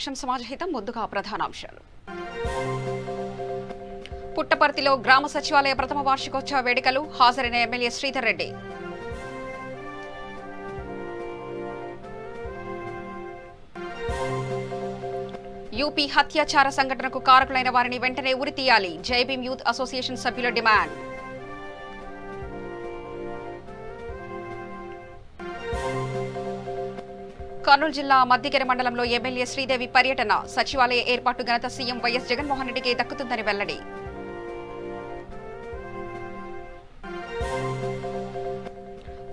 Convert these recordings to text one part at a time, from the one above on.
లక్ష్యం సమాజ హితం ముందుగా ప్రధానాంశాలు. పుట్టపర్తిలో గ్రామ సచివాలయ ప్రథమ వార్షికోత్సవ వేడుకలు, హాజరైన ఎమ్మెల్యే శ్రీధర్ రెడ్డి. యూపీ హత్యాచార సంఘటనకు కారకులైన వారిని వెంటనే ఉరితీయాలి, జై భీమ్ యూత్ అసోసియేషన్ సభ్యుల డిమాండ్. కర్నూలు జిల్లా మద్దిగెర మండలంలో ఎమ్మెల్యే శ్రీదేవి పర్యటన, సచివాలయ ఏర్పాటు ఘనత సీఎం వైఎస్ జగన్మోహన్ రెడ్డికి దక్కుతుందని వెల్లడి.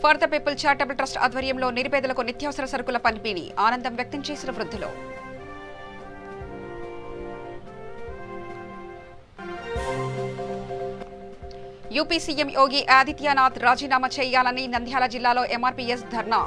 For the people charitable trust ఆధ్వర్యంలో నిరుపేదలకు నిత్యావసర సరుకుల పంపిణీ, ఆనందం వ్యక్తం చేసిన వృద్ధులు. యూపీ సీఎం యోగి ఆదిత్యనాథ్ రాజీనామా చేయాలని నంద్యాల జిల్లాలో ఎంఆర్పీఎస్ ధర్నా.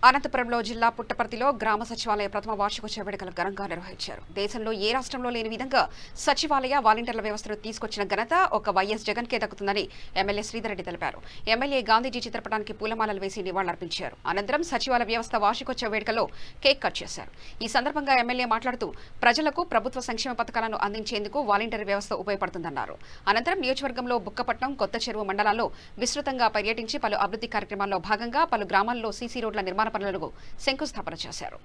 అనంతపురంలో జిల్లా పుట్టపర్తిలో గ్రామ సచివాలయ ప్రథమ వార్షికోత్సవ వేడుకలు ఘనంగా నిర్వహించారు. దేశంలో ఏ రాష్ట్రంలో లేని విధంగా సచివాలయ వాలంటీర్ల వ్యవస్థను తీసుకొచ్చిన ఘనత ఒక వైఎస్ జగన్కే దక్కుతుందని ఎమ్మెల్యే శ్రీధర్ రెడ్డి తెలిపారు. ఎమ్మెల్యే గాంధీజీ చిత్రపటానికి పూలమాలలు వేసి నివాళులర్పించారు. అనంతరం సచివాలయ వ్యవస్థ వార్షికోత్సవ వేడుకలో కేక్ కట్ చేశారు. ఈ సందర్భంగా ఎమ్మెల్యే మాట్లాడుతూ ప్రజలకు ప్రభుత్వ సంక్షేమ పథకాలను అందించేందుకు వాలంటీర్ వ్యవస్థ ఉపయోగపడుతుందన్నారు. అనంతరం నియోజకవర్గంలో బుక్కపట్నం, కొత్త చెరువు మండలాల్లో విస్తృతంగా పర్యటించి పలు అభివృద్ధి కార్యక్రమాల్లో భాగంగా పలు గ్రామాల్లో సీసీ రోడ్ల నిర్మాణ పనులకు శంకుస్థాపన చేశారు.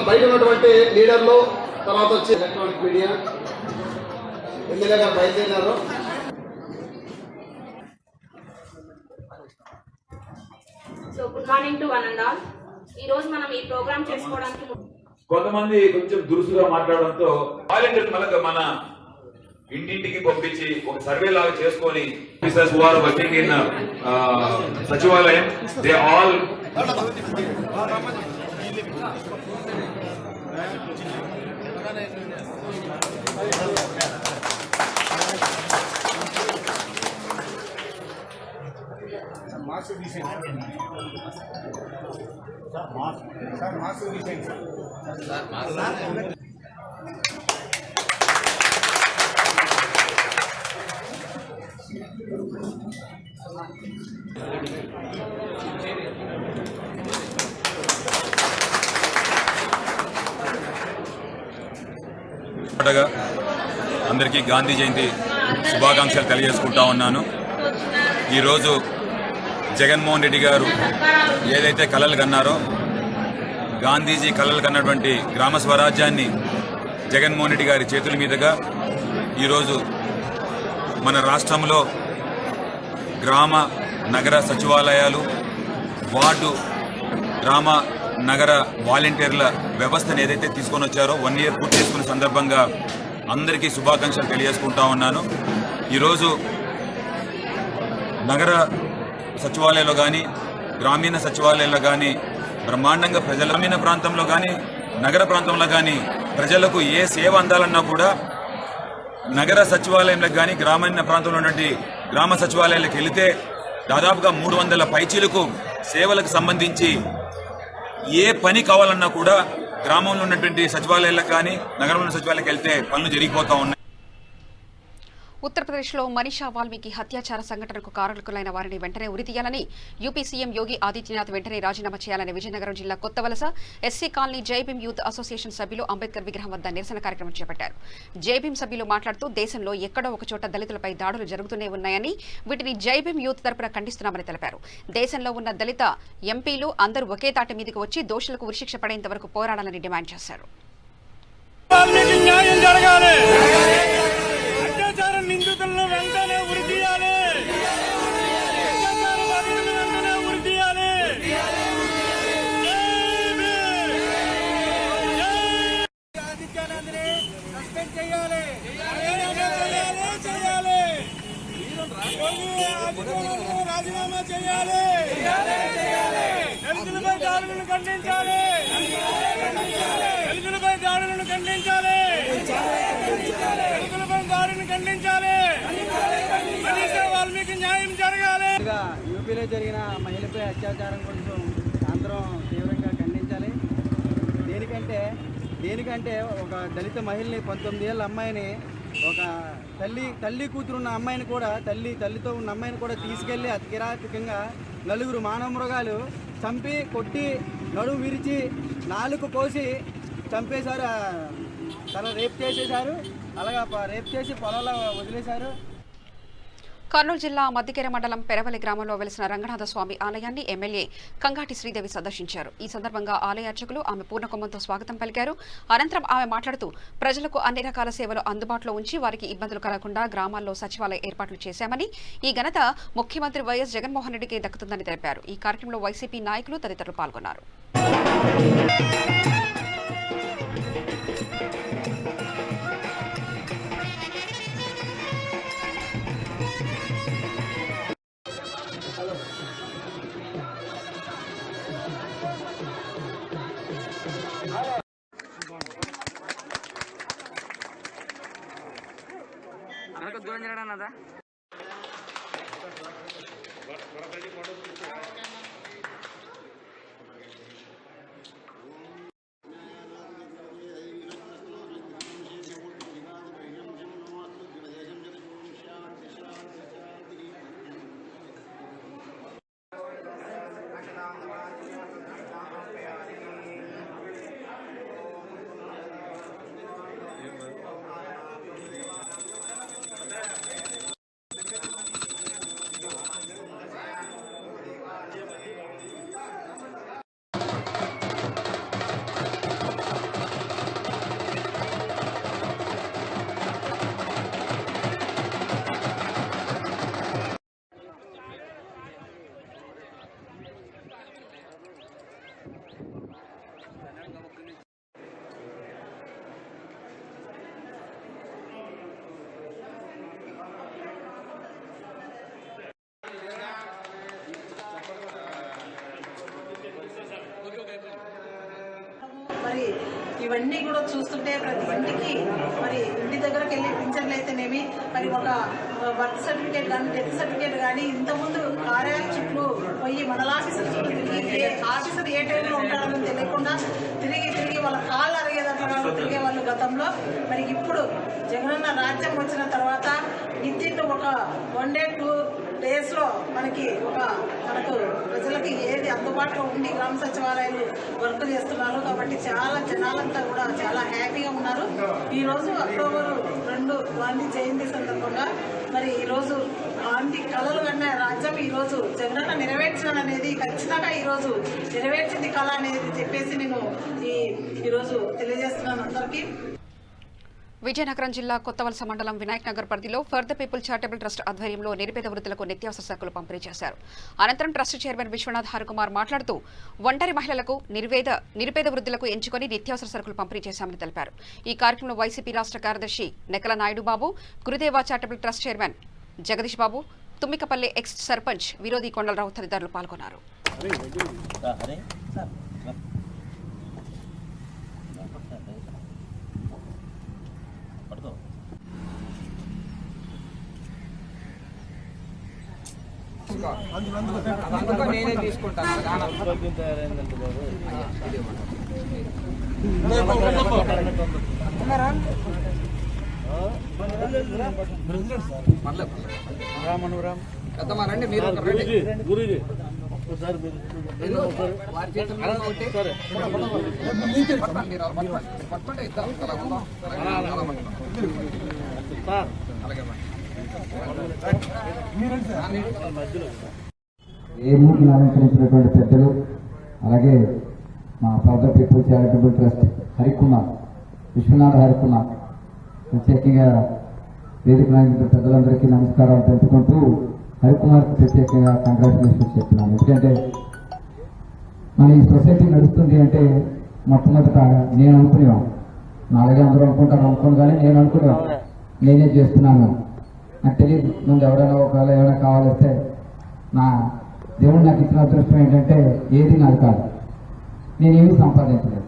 బయట ఉన్నటువంటి లీడర్లు, తర్వాత వచ్చి ఎలక్ట్రానిక్ మీడియా ఎమ్మెల్యే గారు బయలుదేరినారు. So good morning to one and all. ఈ రోజు మనం ఈ ప్రోగ్రామ్ చేసుకోవడానికి కొంతమంది కొంచెం దురుసుగా మాట్లాడడంతో వాలంటీర్లు మన ఇంటింటికి పంపించి ఒక సర్వే లాగా చేసుకొని officers who are working in సచివాలయం దే ఆల్ అందరికీ గాంధీ జయంతి శుభాకాంక్షలు తెలియజేసుకుంటా ఉన్నాను. ఈరోజు జగన్మోహన్ రెడ్డి గారు ఏదైతే కలలు కన్నారో, గాంధీజీ కలలు కన్నటువంటి గ్రామ స్వరాజ్యాన్ని జగన్మోహన్ రెడ్డి గారి చేతుల మీదుగా ఈరోజు మన రాష్ట్రంలో గ్రామ నగర సచివాలయాలు, వార్డు గ్రామ నగర వాలంటీర్ల వ్యవస్థను ఏదైతే తీసుకొని వచ్చారో 1 year పూర్తి చేసుకున్న సందర్భంగా అందరికీ శుభాకాంక్షలు తెలియజేసుకుంటా ఉన్నాను. ఈరోజు నగర సచివాలయాల్లో కానీ, గ్రామీణ సచివాలయాల్లో కానీ బ్రహ్మాండంగా గ్రామీణ ప్రాంతంలో కానీ, నగర ప్రాంతంలో కానీ ప్రజలకు ఏ సేవ అందాలన్నా కూడా నగర సచివాలయంలో కానీ, గ్రామీణ ప్రాంతంలో ఉన్నటువంటి గ్రామ సచివాలయాలకు వెళితే దాదాపుగా 300 పైచీలకు సేవలకు సంబంధించి ఏ పని కావాలన్నా కూడా గ్రామంలో ఉన్నటువంటి సచివాలయాలకు కానీ, నగరంలో ఉన్న సచివాలయాలకు వెళ్తే పనులు జరిగిపోతా ఉన్నాయి. ఉత్తరప్రదేశ్లో మనీషా వాల్మీకి హత్యాచార సంఘటనకు కారకులైన వారిని వెంటనే ఉరితీయాలని యూపీ సీఎం యోగి ఆదిత్యనాథ్ వెంటనే రాజీనామా చేయాలని విజయనగరం జిల్లా కొత్తవలస ఎస్సీ కాలనీ జై భీమ్ యూత్ అసోసియేషన్ సభ్యులు అంబేద్కర్ విగ్రహం వద్ద నిరసన కార్యక్రమం చేపట్టారు. జై భీమ్ సభ్యులు మాట్లాడుతూ దేశంలో ఎక్కడో ఒక చోట దళితులపై దాడులు జరుగుతూనే ఉన్నాయని, వీటిని జై భీమ్ యూత్ తరపున ఖండిస్తున్నామని తెలిపారు. దేశంలో ఉన్న దళిత ఎంపీలు అందరూ ఒకే తాటి మీదకి వచ్చి దోషులకు ఉరిశిక్ష పడేంత వరకు పోరాడాలని డిమాండ్ చేశారు. నిందితులను వెంటనే ఉరి తీయాలి. ఉరి తీయాలి. ఆదిత్యనాథ్ని సస్పెండ్ చేయాలి. రాజీనామా చేయాలి. దళితులపై దాడులను ఖండించాలి. దళితులపై దాడులను ఖండించాలి. దళితులపై దాడిని ఖండించాలి. కనీస వాల్మీకి న్యాయం జరగాలి. యూపీలో జరిగిన మహిళపై అత్యాచారం కొంచెం ఆంధ్రం తీవ్రంగా ఖండించాలి. దేనికంటే ఒక దళిత మహిళని 19 ఏళ్ళ అమ్మాయిని ఒక తల్లి కూతురున్న అమ్మాయిని కూడా తల్లితో ఉన్న అమ్మాయిని కూడా తీసుకెళ్లి అతి కిరాతకంగా 4 మానవ మృగాలు చంపి కొట్టి నడుము విరిచి నాలుగు కోసి చంపేశారు. తల రేప్ చేసేశారు. అలాగా రేప్ చేసి పొలంలో వదిలేశారు. కర్నూలు జిల్లా మద్దికేర మండలం పెరవలి గ్రామంలో వెలిసిన రంగనాథ స్వామి ఆలయాన్ని ఎమ్మెల్యే కంగాటి శ్రీదేవి సందర్శించారు. ఈ సందర్భంగా ఆలయ అర్చకులు ఆమె పూర్ణకుంభంతో స్వాగతం పలికారు. అనంతరం ఆమె మాట్లాడుతూ ప్రజలకు అన్ని రకాల సేవలు అందుబాటులో ఉంచి వారికి ఇబ్బందులు కలగకుండా గ్రామాల్లో సచివాలయ ఏర్పాట్లు చేశామని, ఈ ఘనత ముఖ్యమంత్రి వైఎస్ జగన్మోహన్ రెడ్డికి దక్కుతుందని తెలిపారు. ఈ కార్యక్రమంలో వైసీపీ నాయకులు తదితరులు పాల్గొన్నారు. దూరం జరగడం అదా మరి ఇవన్నీ కూడా చూస్తుంటే ప్రతి ఇంటికి మరి ఇంటి దగ్గరకు వెళ్ళి పింఛన్లు అయితేనేమి మరి ఒక బర్త్ సర్టిఫికేట్ కానీ డెత్ సర్టిఫికేట్ కానీ ఇంతకుముందు కార్యాలయ చుట్టూ పోయి మండల ఆఫీసర్ చుట్టూ తిరిగి ఆఫీసర్ ఏ టైంలో ఉంటారని తెలియకుండా తిరిగి వాళ్ళ కాళ్ళు అరిగేదాకా తిరిగే వాళ్ళు గతంలో. మరి ఇప్పుడు జగనన్న రాజ్యం వచ్చిన తర్వాత వితిన్ ఒక 1 day 2 daysలో మనకు ప్రజలకి ఏది అందుబాటులో ఉండి గ్రామ సచివాలయాలు వర్క్ చేస్తున్నారు. కాబట్టి చాలా జనాలంతా కూడా చాలా హ్యాపీగా ఉన్నారు. ఈరోజు అక్టోబర్ 2 గాంధీ జయంతి సందర్భంగా మరి ఈరోజు గాంధీ కళలు అన్న రాజ్యం ఈరోజు జగనన్న నెరవేర్చాలనేది ఖచ్చితంగా ఈరోజు నెరవేర్చింది కళ అనేది చెప్పేసి నేను ఈరోజు తెలియజేస్తున్నాను అందరికీ. విజయనగరం జిల్లా కొత్తవలస మండలం వినాయక్ నగర్ పరిధిలో for the people charitable trust ఆధ్వర్యంలో నిరుపేద వృద్ధులకు నిత్యావసర సరుకులు పంపిణీ చేశారు. అనంతరం ట్రస్ట్ చైర్మన్ విశ్వనాథ్ హరికుమార్ మాట్లాడుతూ ఒంటరి మహిళలకు నిరుపేద వృద్ధులకు ఎంచుకొని నిత్యావసర సరుకులు పంపిణీ చేశామని తెలిపారు. ఈ కార్యక్రమంలో వైసీపీ రాష్ట్ర కార్యదర్శి నెకల నాయుడు బాబు, గురుదేవా చారిటబుల్ ట్రస్ట్ చైర్మన్ జగదీష్ బాబు, తుమ్మికపల్లి ఎక్స్ సర్పంచ్ విరోధి కొండలరావు తదితరులు పాల్గొన్నారు. నేనే తీసుకుంటాను. పెద్దమారండి మీరు పట్టుకుంటే ఇద్దాం. ఏ మూర్తిని అలంకరించినటువంటి పెద్దలు, అలాగే మా for the people charitable trust Harikumar, Vishwanath Harikumar, ప్రత్యేకంగా వేదిక నాయకుల పెద్దలందరికీ నమస్కారాలు తెలుపుకుంటూ హరికుమార్కి ప్రత్యేకంగా కంగ్రాచులేషన్స్ చెప్తున్నాను. ఎందుకంటే మన ఈ సొసైటీ నడుస్తుంది అంటే మొట్టమొదట నేను అనుకునేవాను, నాలుగే అందరూ అనుకుంటాను కానీ నేను అనుకునేవాను నేనే చేస్తున్నాను. నాకు తెలియదు. ముందు ఎవరైనా ఒకవేళ ఏమైనా కావాలంటే నా దేవుడు నాకు ఇచ్చిన అదృష్టం ఏంటంటే ఏది నాది కాదు. నేనేమీ సంపాదించలేదు.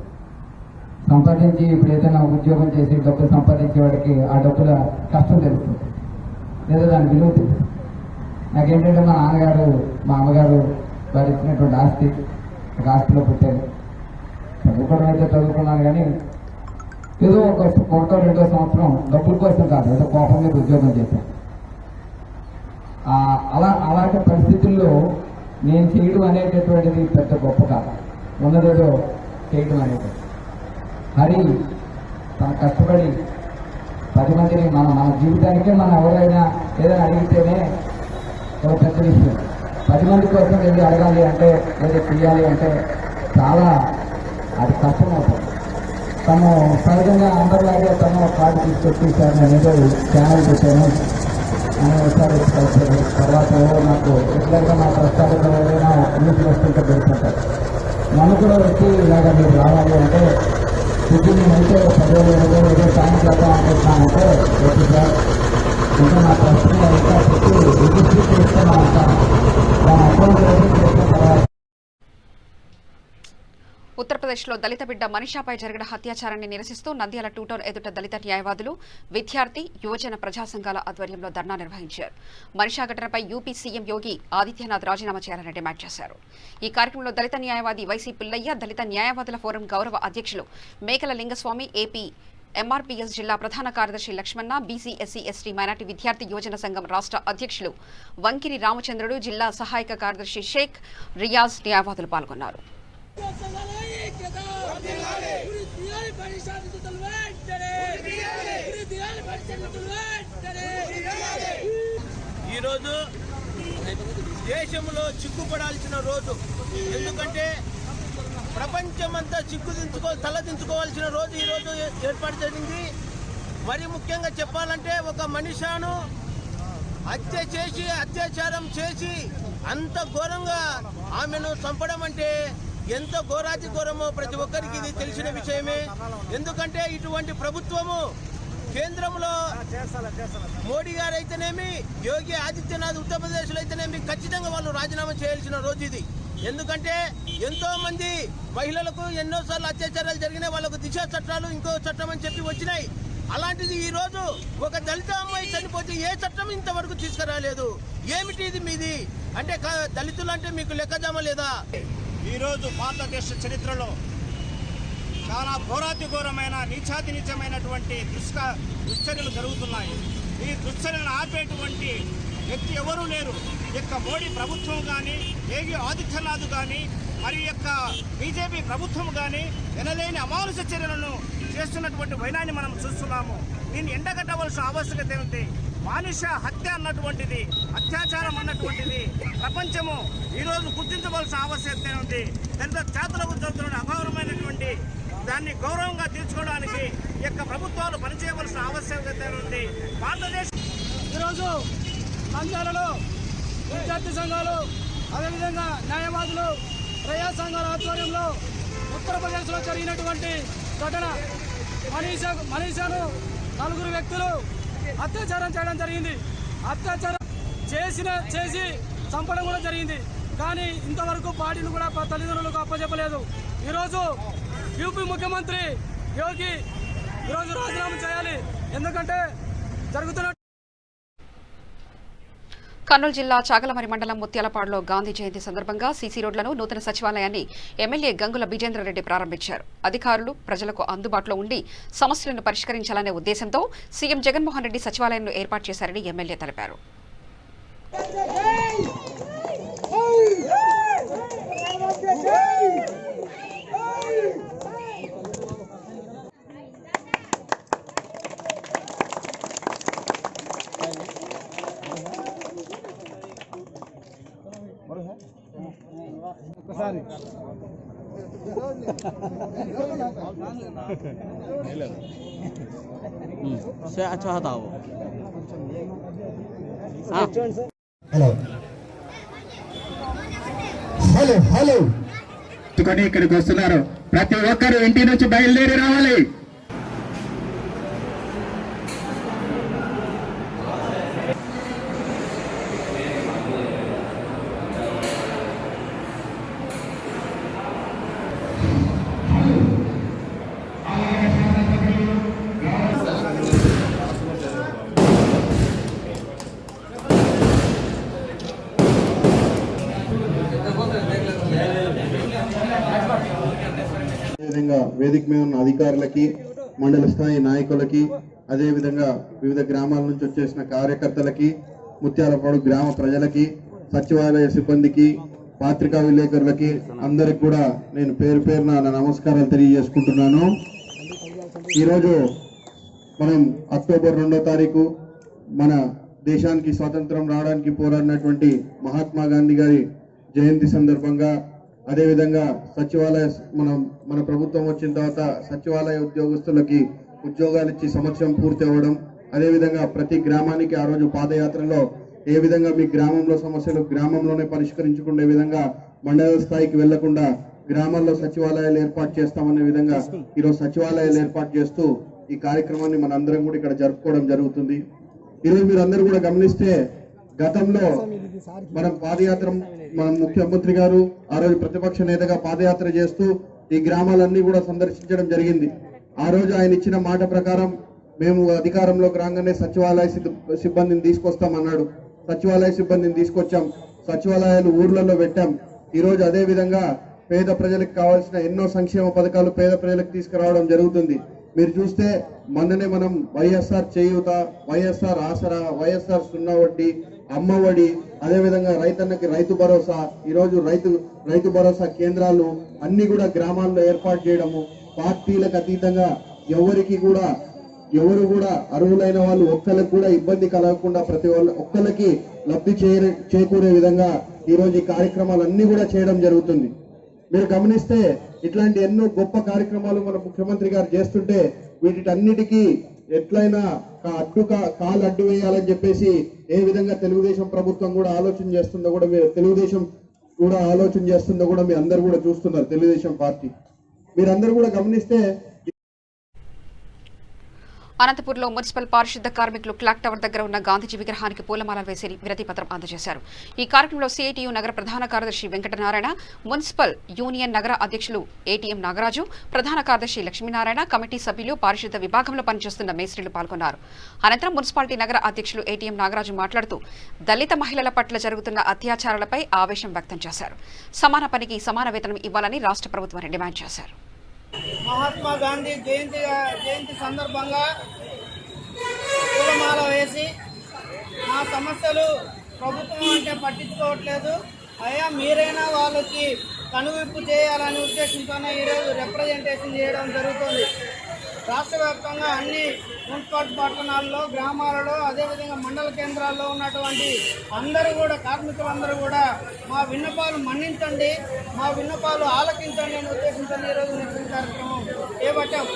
సంపాదించి ఇప్పుడు ఏదైనా ఉద్యోగం చేసి డబ్బులు సంపాదించే వాడికి ఆ డబ్బుల కష్టం తెలుస్తుంది, లేదా దాని విలువ తెలుస్తుంది. నాకేంటంటే మా నాన్నగారు మా అమ్మగారు వారు ఇచ్చినటువంటి ఆస్తి, ఒక ఆస్తిలో పుట్టాను. చదువుకోవడం అయితే చదువుకున్నాను, కానీ ఏదో ఒకటో రెండో సంవత్సరం డబ్బుల కోసం కాదు, ఏదో కోపం మీద ఉద్యోగం చేశాను. అలాంటి పరిస్థితుల్లో నేను చేయడం అనేటటువంటిది పెద్ద గొప్ప కాదు, ఉన్నదేదో చేయడం అనేది. హరి తను కష్టపడి 10 మందిని మన జీవితానికే మనం ఎవరైనా ఏదైనా అడిగితేనే ఒక పెద్ద విషయం. 10 మంది కోసం వెళ్ళి అడగాలి అంటే, లేదా చేయాలి అంటే చాలా అది కష్టం అవుతుంది. తను సహజంగా అందరిలాగే తను కార్డు తీసుకొచ్చేసాను, నేను ఏదో ఛానల్ పెట్టాను అని ఒకసారి కలిసారు. తర్వాత నాకు రెగ్యులర్గా మా ప్రస్తావనలో ఏదైనా న్యూస్లు వస్తుంటే పెడుతుంటారు. నన్ను కూడా వచ్చి ఇలాగ మీరు రావాలి అంటే ఇప్పుడు నేనైతే 10,000 ఏదో సాయం చేద్దాం అనుకుంటున్నానంటే ఓకే సార్, ఇంకా నా ప్రశ్న ఇంకా పెట్టి రిజిస్టర్ చేస్తాను అంటాను. దాని అకౌంట్ రిజిస్టర్ చేసిన తర్వాత ఉత్తరప్రదేశ్లో దళిత బిడ్డ మనీషాపై జరిగిన హత్యాచారాన్ని నిరసిస్తూ నంద్యాల 2 టౌన్ ఎదుట దళిత న్యాయవాదులు, విద్యార్థి, యువజన ప్రజా సంఘాల ఆధ్వర్యంలో ధర్నా నిర్వహించారు. మనీషా ఘటనపై యూపీ సీఎం యోగి ఆదిత్యనాథ్ రాజీనామా చేయాలని డిమాండ్ చేశారు. ఈ కార్యక్రమంలో దళిత న్యాయవాది వైసీ పిల్లయ్య, దళిత న్యాయవాదుల ఫోరం గౌరవ అధ్యక్షులు మేకల లింగస్వామి, ఏపీ ఎంఆర్పీఎస్ జిల్లా ప్రధాన కార్యదర్శి లక్ష్మణ, బీసీ ఎస్సీ ఎస్టీ మైనార్టీ విద్యార్థి యువజన సంఘం రాష్ట్ర అధ్యక్షులు వంకిరి రామచంద్రుడు, జిల్లా సహాయక కార్యదర్శి షేక్ రియాజ్ న్యాయవాదులు పాల్గొన్నారు. ఈరోజు దేశంలో చిక్కుపడాల్సిన రోజు. ఎందుకంటే ప్రపంచమంతా తలదించుకోవాల్సిన రోజు ఈరోజు ఏర్పాటు జరిగింది. మరి ముఖ్యంగా చెప్పాలంటే ఒక మనిషాను అత్యాచారం చేసి అంత ఘోరంగా ఆమెను చంపడం అంటే ఎంత ఘోరాతి ఘోరమో ప్రతి ఒక్కరికి ఇది తెలిసిన విషయమే. ఎందుకంటే ఇటువంటి ప్రభుత్వము కేంద్రంలో మోడీ గారు అయితేనేమి, యోగి ఆదిత్యనాథ్ ఉత్తరప్రదేశ్లో అయితేనేమి ఖచ్చితంగా వాళ్ళు రాజీనామా చేయాల్సిన రోజు ఇది. ఎందుకంటే ఎంతో మంది మహిళలకు ఎన్నోసార్లు అత్యాచారాలు జరిగినాయి, వాళ్ళకు దిశ చట్టాలు ఇంకో చట్టం అని చెప్పి వచ్చినాయి. అలాంటిది ఈ రోజు ఒక దళిత అమ్మాయి చనిపోతే ఏ చట్టం ఇంతవరకు తీసుకురాలేదు. ఏమిటి ఇది మీది అంటే దళితులు అంటే మీకు లెక్కజామ లేదా? ఈరోజు భారతదేశ చరిత్రలో చాలా ఘోరాతి ఘోరమైన నీచాతి నీచమైనటువంటి దుశ్చర్యలు జరుగుతున్నాయి. ఈ దుశ్చర్యలను ఆపేటువంటి వ్యక్తి ఎవరూ లేరు. యొక్క మోడీ ప్రభుత్వం కానీ, యోగి ఆదిత్యనాథ్ కానీ, మరి యొక్క బీజేపీ ప్రభుత్వం కానీ ఎనలేని అమానుష చర్యలను చేస్తున్నటువంటి వైనాన్ని మనం చూస్తున్నాము. దీన్ని ఎండగట్టవలసిన ఆవశ్యకత ఏమిటి? మానుష హత్య అన్నటువంటిది, అత్యాచారం అన్నటువంటిది ప్రపంచము ఈరోజు గుర్తించవలసిన ఆవశ్యకత ఉంది. దళిత జాతులకు జరుగుతున్న అగౌరవమైనటువంటి దాన్ని గౌరవంగా తీర్చుకోవడానికి యొక్క ప్రభుత్వాలు పనిచేయవలసిన ఆవశ్యకత ఉంది. భారతదేశం ఈరోజు నంద్యాలలో విద్యార్థి సంఘాలు, అదేవిధంగా న్యాయవాదులు, ప్రజా సంఘాల ఆధ్వర్యంలో ఉత్తరప్రదేశ్లో జరిగినటువంటి ఘటన మనీషాను 4 వ్యక్తులు అత్యాచారం చేయడం జరిగింది. అత్యాచారం చేసి చంపడం కూడా జరిగింది. కానీ ఇంతవరకు బాడీని కూడా తల్లిదండ్రులకు అప్పచెప్పలేదు. ఈరోజు యూపీ ముఖ్యమంత్రి యోగి ఈరోజు రాజీనామా చేయాలి. ఎందుకంటే జరుగుతున్న కర్నూలు జిల్లా చాగలమరి మండలం ముత్యాలపాడులో గాంధీ జయంతి సందర్భంగా సీసీ రోడ్లను, నూతన సచివాలయాన్ని ఎమ్మెల్యే గంగుల బిజేంద్రరెడ్డి ప్రారంభించారు. అధికారులు ప్రజలకు అందుబాటులో ఉండి సమస్యలను పరిష్కరించాలనే ఉద్దేశంతో సీఎం జగన్మోహన్ రెడ్డి సచివాలయాన్ని ఏర్పాటు చేశారని ఎమ్మెల్యే తెలిపారు. अच्छा था वो। హలో హలో ఇక్కడికి వస్తున్నారు. ప్రతి ఒక్కరు ఇంటి నుంచి బయలుదేరి రావాలి. వేదిక మీద ఉన్న అధికారులకి, మండల స్థాయి నాయకులకి, అదేవిధంగా వివిధ గ్రామాల నుంచి వచ్చేసిన కార్యకర్తలకి, ముత్యాలపాడు గ్రామ ప్రజలకి, సచివాలయ సిబ్బందికి, పాత్రికా విలేకరులకి అందరికి కూడా నేను పేరు పేరున నా నమస్కారాలు తెలియజేసుకుంటున్నాను. ఈరోజు మనం అక్టోబర్ 2వ తారీఖు మన దేశానికి స్వాతంత్రం రావడానికి పోరాడినటువంటి మహాత్మా గాంధీ గారి జయంతి సందర్భంగా, అదేవిధంగా సచివాలయ మన ప్రభుత్వం వచ్చిన తర్వాత సచివాలయ ఉద్యోగస్తులకి ఉద్యోగాలు ఇచ్చి సంవత్సరం పూర్తి అవ్వడం, అదేవిధంగా ప్రతి గ్రామానికి ఆ రోజు పాదయాత్రలో ఏ విధంగా మీ గ్రామంలో సమస్యలు గ్రామంలోనే పరిష్కరించుకునే విధంగా మండల స్థాయికి వెళ్లకుండా గ్రామాల్లో సచివాలయాలు ఏర్పాటు చేస్తామనే విధంగా ఈరోజు సచివాలయాలు ఏర్పాటు చేస్తూ ఈ కార్యక్రమాన్ని మనందరం కూడా ఇక్కడ జరుపుకోవడం జరుగుతుంది. ఈరోజు మీరు అందరూ కూడా గమనిస్తే గతంలో మనం పాదయాత్ర, మన ముఖ్యమంత్రి గారు ఆ రోజు ప్రతిపక్ష నేతగా పాదయాత్ర చేస్తూ ఈ గ్రామాలన్నీ కూడా సందర్శించడం జరిగింది. ఆ రోజు ఆయన ఇచ్చిన మాట ప్రకారం మేము అధికారంలోకి రాగానే సచివాలయ సిబ్బందిని తీసుకొస్తామన్నాడు. సచివాలయ సిబ్బందిని తీసుకొచ్చాం, సచివాలయాలు ఊర్లలో పెట్టాం. ఈరోజు అదే విధంగా పేద ప్రజలకు కావాల్సిన ఎన్నో సంక్షేమ పథకాలు పేద ప్రజలకు తీసుకురావడం జరుగుతుంది. మీరు చూస్తే మొన్ననే మనం వైఎస్ఆర్ చేయూత, వైఎస్ఆర్ ఆసరా, వైఎస్ఆర్ సున్నా వడ్డీ, అమ్మఒడి, అదేవిధంగా రైతన్నకి రైతు భరోసా, ఈరోజు రైతు భరోసా కేంద్రాలు అన్ని కూడా గ్రామాల్లో ఏర్పాటు చేయడము, పార్టీలకు అతీతంగా ఎవరు కూడా అర్హులైన వాళ్ళు ఒక్కరికి కూడా ఇబ్బంది కలగకుండా ప్రతి ఒక్కరికి లబ్ధి చేకూరే విధంగా ఈరోజు ఈ కార్యక్రమాలన్నీ కూడా చేయడం జరుగుతుంది. మీరు గమనిస్తే ఇట్లాంటి ఎన్నో గొప్ప కార్యక్రమాలు మన ముఖ్యమంత్రి గారు చేస్తుంటే వీటిటన్నిటికీ ఎట్లయినా కాలు అడ్డు వేయాలని చెప్పేసి ఏ విధంగా తెలుగుదేశం ప్రభుత్వం కూడా ఆలోచన చేస్తుందో కూడా మీ అందరు కూడా చూస్తున్నారు. తెలుగుదేశం పార్టీ మీరందరూ కూడా గమనిస్తే అనంతపూర్లో మున్సిపల్ పారిశుద్ధ కార్మికులు క్లాక్ టవర్ దగ్గర ఉన్న గాంధీజీ విగ్రహానికి పూలమాలలు వేసి వినతి పత్రం అందజేశారు. ఈ కార్యక్రమంలో సిఐటియు నగర ప్రధాన కార్యదర్శి వెంకటనారాయణ, మున్సిపల్ యూనియన్ నగర అధ్యక్షులు ఏటీఎం నాగరాజు, ప్రధాన కార్యదర్శి లక్ష్మీనారాయణ, కమిటీ సభ్యులు, పారిశుద్ధ విభాగంలో పనిచేస్తున్న మేస్త్రీలు పాల్గొన్నారు. అనంతరం మున్సిపాలిటీ నగర అధ్యక్షులు ఏటీఎం నాగరాజు మాట్లాడుతూ దళిత మహిళల పట్ల జరుగుతున్న అత్యాచారాలపై ఆవేశం వ్యక్తం చేశారు. సమాన పనికి సమాన వేతనం ఇవ్వాలని రాష్ట్ర ప్రభుత్వాన్ని డిమాండ్ చేశారు. మహాత్మా గాంధీ జయంతి సందర్భంగా పూలమాల వేసి మా సమస్యలు ప్రభుత్వం అంటే పట్టించుకోవట్లేదు, అయ్యా మీరైనా వాళ్ళకి కనువిప్పు చేయాలనే ఉద్దేశంతోనే ఈరోజు రిప్రజెంటేషన్ చేయడం జరుగుతుంది. రాష్ట్ర వ్యాప్తంగా అన్ని మున్సిపాలిటీ పట్టణాల్లో, గ్రామాలలో, అదేవిధంగా మండల కేంద్రాల్లో ఉన్నటువంటి అందరూ కూడా కార్మికులందరూ కూడా మా విన్నపాలు మన్నించండి, మా విన్నపాలు ఆలకించండి అనే ఉద్దేశంతో ఈరోజు నిరసన కార్యక్రమం చేపట్టాం.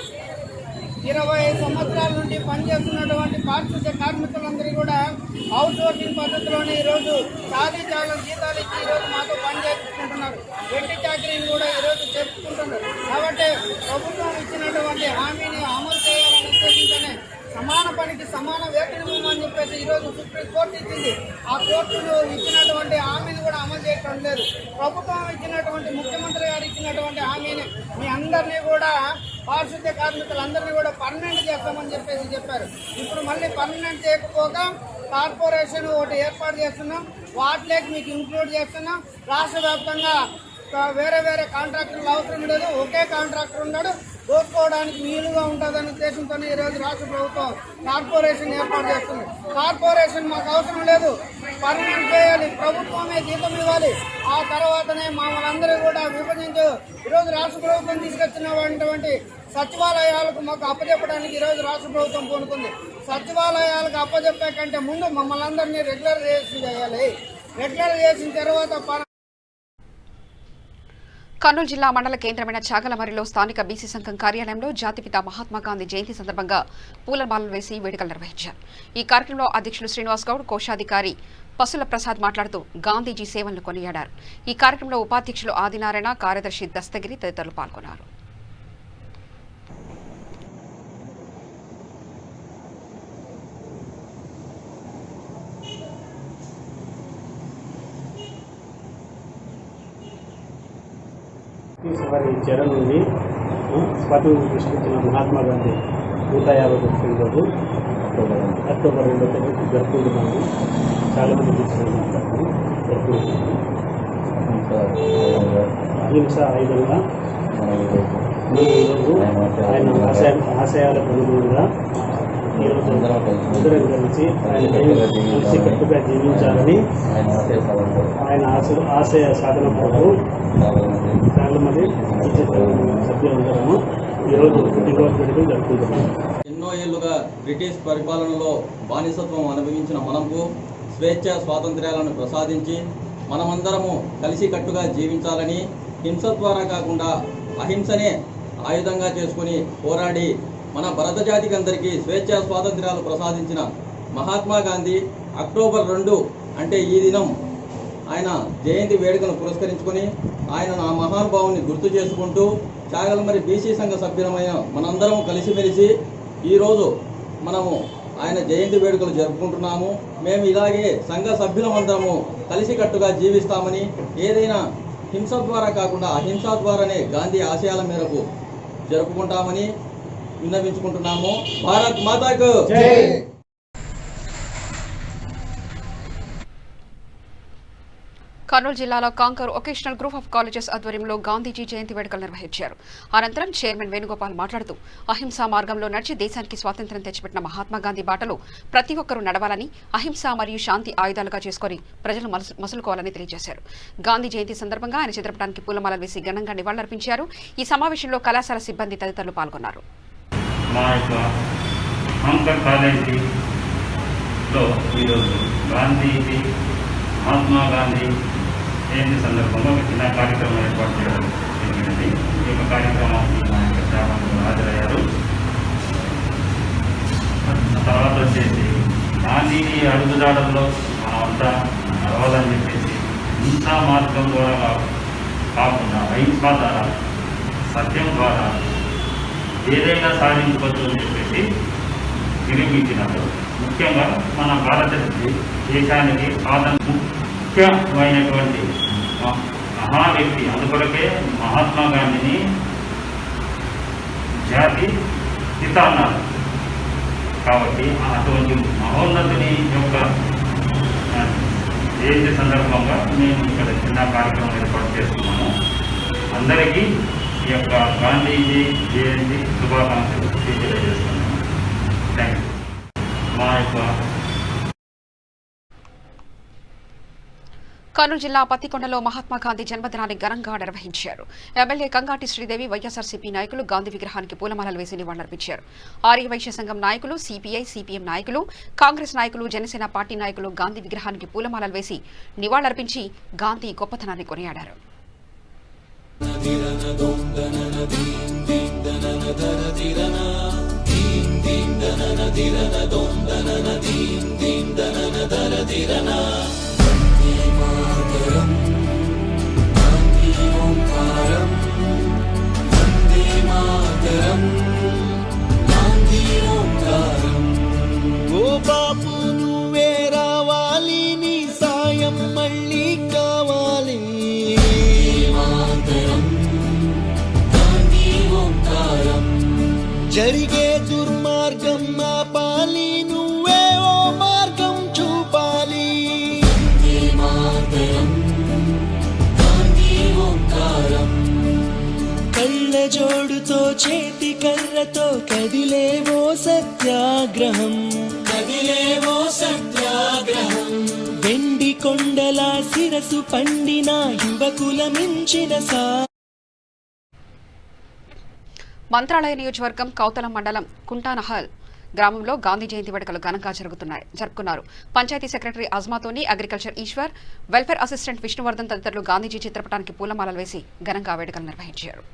25 సంవత్సరాల నుండి పనిచేస్తున్నటువంటి పారిశుద్ధ్య కార్మికులందరూ కూడా అవుట్ సోర్సింగ్ పద్ధతిలోనే ఈరోజు చాలా జీతాలు ఇచ్చి ఈరోజు మాతో పనిచేసుకుంటున్నారు. వెట్టి చాకరీని కూడా ఈరోజు చేసుకుంటున్నారు. కాబట్టి ప్రభుత్వం ఇచ్చినటువంటి హామీని అమలు చేయాలని ఉద్దేశించనే సమాన పనికి సమాన వేతనం ఇవ్వమని చెప్పేసి ఈరోజు సుప్రీంకోర్టు ఇచ్చింది. ఆ కోర్టును ఇచ్చినటువంటి హామీని కూడా అమలు చేయటం లేదు. ప్రభుత్వం ఇచ్చినటువంటి ముఖ్యమంత్రి గారు ఇచ్చినటువంటి హామీని మీ అందరినీ కూడా పారిశుద్ధ్య కార్మికులందరినీ కూడా పర్మనెంట్ చేస్తామని చెప్పేసి చెప్పారు. ఇప్పుడు మళ్ళీ పర్మనెంట్ చేయకపోగా కార్పొరేషన్ ఒకటి ఏర్పాటు చేస్తున్నాం, వాటిలోకి మీకు ఇంక్లూడ్ చేస్తున్నాం. రాష్ట్ర వ్యాప్తంగా వేరే కాంట్రాక్టర్లు అవసరం లేదు, ఒకే కాంట్రాక్టర్ ఉన్నాడు, దోచుకోవడానికి వీలుగా ఉంటుందనే ఉద్దేశంతోనే ఈరోజు రాష్ట్ర ప్రభుత్వం కార్పొరేషన్ ఏర్పాటు చేస్తుంది. కార్పొరేషన్ మాకు అవసరం లేదు, పర్మనెంట్ చేయాలి, ప్రభుత్వమే జీతం ఇవ్వాలి. ఆ తర్వాతనే మమ్మల్ని అందరూ కూడా విభజించు ఈరోజు రాష్ట్ర ప్రభుత్వం తీసుకొచ్చినటువంటి సచివాలయాలకు మాకు అప్పచెప్పడానికి ఈరోజు రాష్ట్ర ప్రభుత్వం పూనుకుంది. సచివాలయాలకు అప్పచెప్పే కంటే ముందు మమ్మల్ని అందరినీ రెగ్యులరైజేషన్ చేయాలి. రెగ్యులర్ చేసిన తర్వాత కర్నూలు జిల్లా మండల కేంద్రమైన చాగలమరిలో స్థానిక బీసీ సంఘం కార్యాలయంలో జాతిపిత మహాత్మా గాంధీ జయంతి సందర్భంగా పూలమాలలు వేసి వేడుకలు నిర్వహించారు. ఈ కార్యక్రమంలో అధ్యక్షులు శ్రీనివాస్ గౌడ్, కోశాధికారి పసుల ప్రసాద్ మాట్లాడుతూ గాంధీజీ సేవలను కొనియాడారు. ఈ కార్యక్రమంలో ఉపాధ్యక్షులు ఆదినారాయణ, కార్యదర్శి దస్తగిరి తదితరులు పాల్గొన్నారు. వారి చరణ్ నుండి స్వాతంత్రం సృష్టించిన మహాత్మా గాంధీ 150వ రోజు అక్టోబర్ 2వ తారీఖు జరుపుకుంటున్నాము. చాలామంది తీసుకుని జరుపుకుంటున్నాము. అహింస ఆయుధంగా ఈరోజు ఆయన ఆశయాలకు అనుగుణంగా ఈరోజు అందరం కలిసి ఆయన కలిసి కట్టుగా జీవించాలని ఆయన ఆశయ సాధన కొరకు చాలా మంది సభ్యులందరము ఈరోజు పుట్టినరోజు వేడుకలు జరుపుకుంటున్నాం. ఎన్నో ఏళ్లుగా బ్రిటిష్ పరిపాలనలో బానిసత్వం అనుభవించిన మనకు స్వేచ్ఛ స్వాతంత్ర్యాలను ప్రసాదించి మనమందరము కలిసికట్టుగా జీవించాలని, హింస ద్వారా కాకుండా అహింసనే ఆయుధంగా చేసుకుని పోరాడి మన భరత జాతికి అందరికీ స్వేచ్ఛ స్వాతంత్ర్యాలు ప్రసాదించిన మహాత్మా గాంధీ అక్టోబర్ 2 అంటే ఈ దినం ఆయన జయంతి వేడుకను పురస్కరించుకొని ఆయన ఆ మహానుభావుని గుర్తు చేసుకుంటూ చాగలమరి బీసీ సంఘ సభ్యులమైన మనందరం కలిసిమెలిసి ఈరోజు మనము ఆయన జయంతి వేడుకలు జరుపుకుంటున్నాము. మేము ఇలాగే సంఘ సభ్యులమందరము కలిసికట్టుగా జీవిస్తామని, ఏదైనా హింస ద్వారా కాకుండా అహింస ద్వారానే గాంధీ ఆశయాల మేరకు జరుపుకుంటామని విన్నవించుకుంటున్నాము. భారత్ మాతాకు జై. కర్నూలు జిల్లాలో కాంకర్ వొకేషనల్ గ్రూప్ ఆఫ్ కాలేజెస్ ఆధ్వర్యంలో గాంధీజీ జయంతి వేడుకలు నిర్వహించారు. అనంతరం చైర్మన్ వేణుగోపాల్ మాట్లాడుతూ అహింసా మార్గంలో నడిచి దేశానికి స్వాతంత్ర్యం తెచ్చిపెట్టిన మహాత్మా గాంధీ బాటలో ప్రతి ఒక్కరూ నడవాలని, అహింస మరియు శాంతి ఆయుధాలుగా చేసుకుని ప్రజలు మసులుకోవాలని తెలియజేశారు. గాంధీ జయంతి సందర్భంగా ఆయన చిత్రపటానికి పూలమాలలు వేసి ఘనంగా నివాళులర్పించారు. ఈ సమావేశంలో కళాశాల సిబ్బంది తదితరులు పాల్గొన్నారు. మహాత్మా గాంధీ జయంతి సందర్భంగా ఒక చిన్న కార్యక్రమం ఏర్పాటు చేయడం జరిగినది. ఈ యొక్క కార్యక్రమానికి మా యొక్క స్టాఫ్ హాజరయ్యారు. తర్వాత వచ్చేసి గాంధీని అడుగుజాడల్లో మనమంతా నడవాలని చెప్పేసి హింసా మార్గం ద్వారా కాకుండా అహింస ద్వారా, సత్యం ద్వారా ఏదైనా సాధించవచ్చు అని చెప్పేసి నిరూపించినారు. ముఖ్యంగా మన భారతదేశానికి ముఖ్యమైనటువంటి మహా వ్యక్తి, అందుకొరకే మహాత్మా గాంధీని జాతి పిత అన్నారు. కాబట్టి అటువంటి మహోన్నతుని యొక్క జయంతి సందర్భంగా మేము ఇక్కడ చిన్న కార్యక్రమం ఏర్పాటు చేస్తున్నాము. అందరికీ ఈ యొక్క గాంధీజీ జయంతి శుభాకాంక్షలు తెలియజేస్తున్నాము. Thank you. మా యొక్క కర్నూలు జిల్లా పత్తికొండలో మహాత్మా గాంధీ జన్మదినాన్ని ఘనంగా నిర్వహించారు. ఎమ్మెల్యే కంగాటి శ్రీదేవి, వైఎస్ఆర్సీపీ నాయకులు గాంధీ విగ్రహానికి పూలమాలలు వేసి నివాళులర్పించారు. ఆర్య వైశ్య సంఘం నాయకులు, సిపిఐ, సిపిఎం నాయకులు, కాంగ్రెస్ నాయకులు, జనసేన పార్టీ నాయకులు గాంధీ విగ్రహానికి పూలమాలలు వేసి నివాళులర్పించి గాంధీ గొప్పతనాన్ని కొనియాడారు. ఓ బాపు నువ్వే రావాలి, నీ సాయం మళ్ళీ కావాలి. జరిగే దుర్మార్గం ఆపాలి, నువ్వే ఓ మార్గం చూపాలి. కళ్ళ జోడుతో చేతి కర్రతో కదిలేవో సత్యాగ్రహం, కదిలేవో సత్యాగ్రహం. వెండి కొండల శిరసు పండిన యువకుల మించిన మంత్రాలయ నియోజకవర్గం కౌతలం మండలం కుంటానహల్ గ్రామంలో గాంధీ జయంతి వేడుకలు ఘనంగా జరుపుకున్నారు. పంచాయతీ సెక్రటరీ అజ్మాతోని, agriculture Eshwar, welfare assistant Vishnuvardhan తదితరులు గాంధీజీ చిత్రపటానికి పూలమాలలు వేసి ఘనంగా వేడుకలు నిర్వహించారు.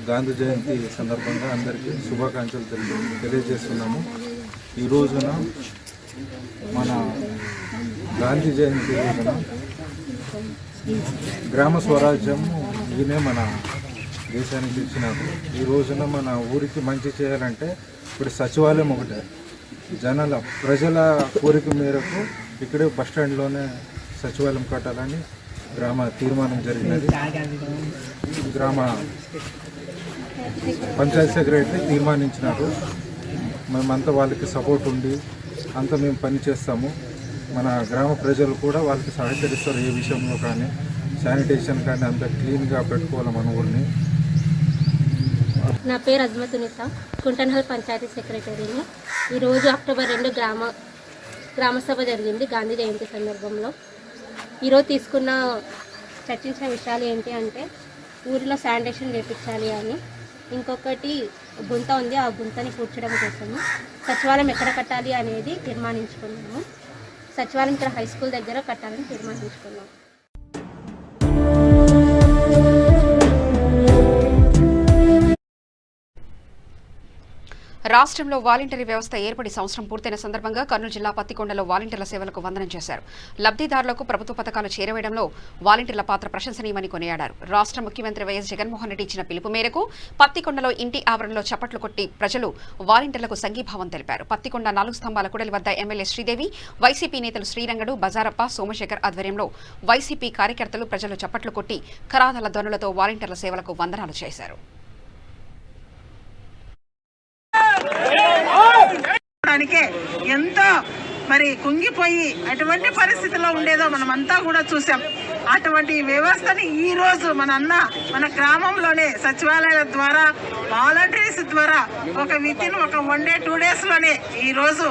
గాంధీ జయంతి సందర్భంగా అందరికీ శుభాకాంక్షలు తెలియజేస్తున్నాము. ఈ రోజున మన గాంధీ జయంతి రోజున గ్రామ స్వరాజ్యం ఈయనే మన దేశానికి ఇచ్చినారు. ఈ రోజున మన ఊరికి మంచి చేయాలంటే ఇప్పుడు సచివాలయం ఒకటే, ప్రజల కోరిక మేరకు ఇక్కడే బస్టాండ్లోనే సచివాలయం కట్టాలని గ్రామ తీర్మానం జరిగినది. గ్రామ పంచాయతీ సెక్రటరీ తీర్మానించినారు. మేమంతా వాళ్ళకి సపోర్ట్ ఉండి అంతా మేము పని చేస్తాము. మన గ్రామ ప్రజలు కూడా వాళ్ళకి సహకరిస్తారు. ఏ విషయంలో కానీ శానిటేషన్ కానీ అంత క్లీన్గా పెట్టుకోవాలి మన ఊరిని. నా పేరు అజ్మతునిత, కుంటన్హల్ పంచాయతీ సెక్రటరీని. ఈరోజు అక్టోబర్ 2 గ్రామసభ జరిగింది గాంధీ జయంతి సందర్భంలో. ఈరోజు చర్చించిన విషయాలు ఏంటి అంటే ఊరిలో శానిటేషన్ చేయించాలి అని, ఇంకొకటి గుంత ఉంది, ఆ గుంతని పూడ్చడం కోసము సచివాలయం ఎక్కడ కట్టాలి అనేది తీర్మానించుకున్నాము. సచివాలయం ఇక్కడ హై స్కూల్ దగ్గర కట్టాలని తీర్మానించుకున్నాము. రాష్ట్రంలో వాలంటరీ వ్యవస్థ ఏర్పడి సంవత్సరం పూర్తయిన సందర్భంగా కర్నూలు జిల్లా పత్తికొండలో వాలంటీర్ల సేవలకు వందనం చేశారు. లబ్ధిదారులకు ప్రభుత్వ పథకాలు చేరవేయడంలో వాలంటీర్ల పాత్ర ప్రశంసనీయమని కొనియాడారు. రాష్ట్ర ముఖ్యమంత్రి వైఎస్ జగన్మోహన్ రెడ్డి ఇచ్చిన పిలుపు మేరకు పత్తికొండలో ఇంటి ఆవరణలో చప్పట్లు కొట్టి ప్రజలు వాలంటీర్లకు సంఘీభావం తెలిపారు. పత్తికొండ 4 స్తంభాల కూడలి వద్ద ఎమ్మెల్యే శ్రీదేవి, వైసీపీ నేతలు శ్రీరంగడు, బజారప్ప, సోమశేఖర్ ఆధ్వర్యంలో వైసీపీ కార్యకర్తలు ప్రజలు చప్పట్లు కొట్టి కరాదల ధ్వనులతో వాలంటీర్ల సేవలకు వందనాలు చేశారు. ఎంతో కుంగిపోయి అటువంటి పరిస్థితిలో ఉండేదో మనమంతా కూడా చూసాం. అటువంటి వ్యవస్థని ఈ రోజు మన గ్రామంలోనే సచివాలయాల ద్వారా వాలంటీర్స్ ద్వారా ఒక 1 day 2 days లోనే ఈ రోజు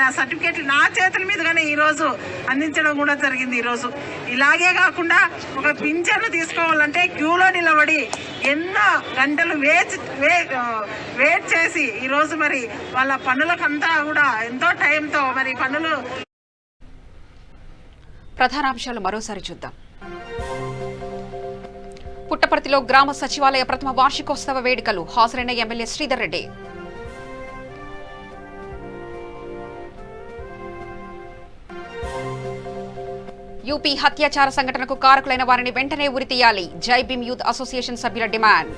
ఆ సర్టిఫికేట్ నా చేతుల మీదుగానే ఈ రోజు అందించడం కూడా జరిగింది. ఈ రోజు ఇలాగే కాకుండా ఒక పింఛను తీసుకోవాలంటే క్యూలో నిలబడి ఎన్నో గంటలు వెయిట్ చేసి ఈ రోజు వాళ్ళ పనులకంతా కూడా ఎంతో టైంతో పనులు. ప్రధానాంశాలు మరోసారి చూద్దాం. పుట్టపర్తిలో గ్రామ సచివాలయ ప్రథమ వార్షికోత్సవ వేడుకలు, హాజరైన ఎమ్మెల్యే శ్రీధర్ రెడ్డి. యూపీ హత్యాచార సంఘటనకు కారకులైన వారిని వెంటనే ఉరితీయాలి, జై భీమ్ యూత్ అసోసియేషన్ సభ్యుల డిమాండ్.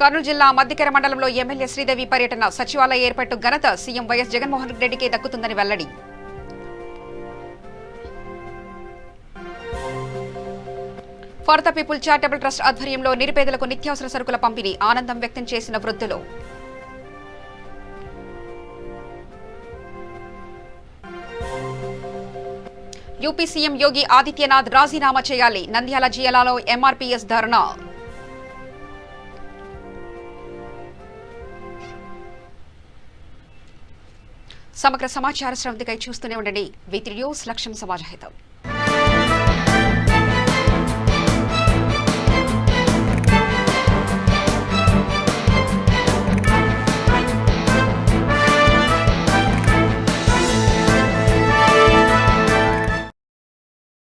కర్నూలు జిల్లా మద్దికెర మండలంలో ఎమ్మెల్యే శ్రీదేవి పర్యటన, సచివాలయ ఏర్పాటు ఘనత సీఎం వైఎస్ జగన్మోహన్ రెడ్డికే దక్కుతుందని వెల్లడి. For the people charitable trust ఆధ్వర్యంలో నిరుపేదలకు నిత్యావసర సరుకుల పంపిణీ, ఆనందం వ్యక్తం చేసిన వృద్ధులు. యూపీ సీఎం యోగి ఆదిత్యనాథ్ రాజీనామా చేయాలి, నంద్యాల జిల్లాలో ఎంఆర్పీఎస్ ధర్నా. సమగ్ర సమాచార శ్రవంతికై చూస్తూనే ఉండండి. V3 న్యూస్, లక్ష్యం సమాజహితం.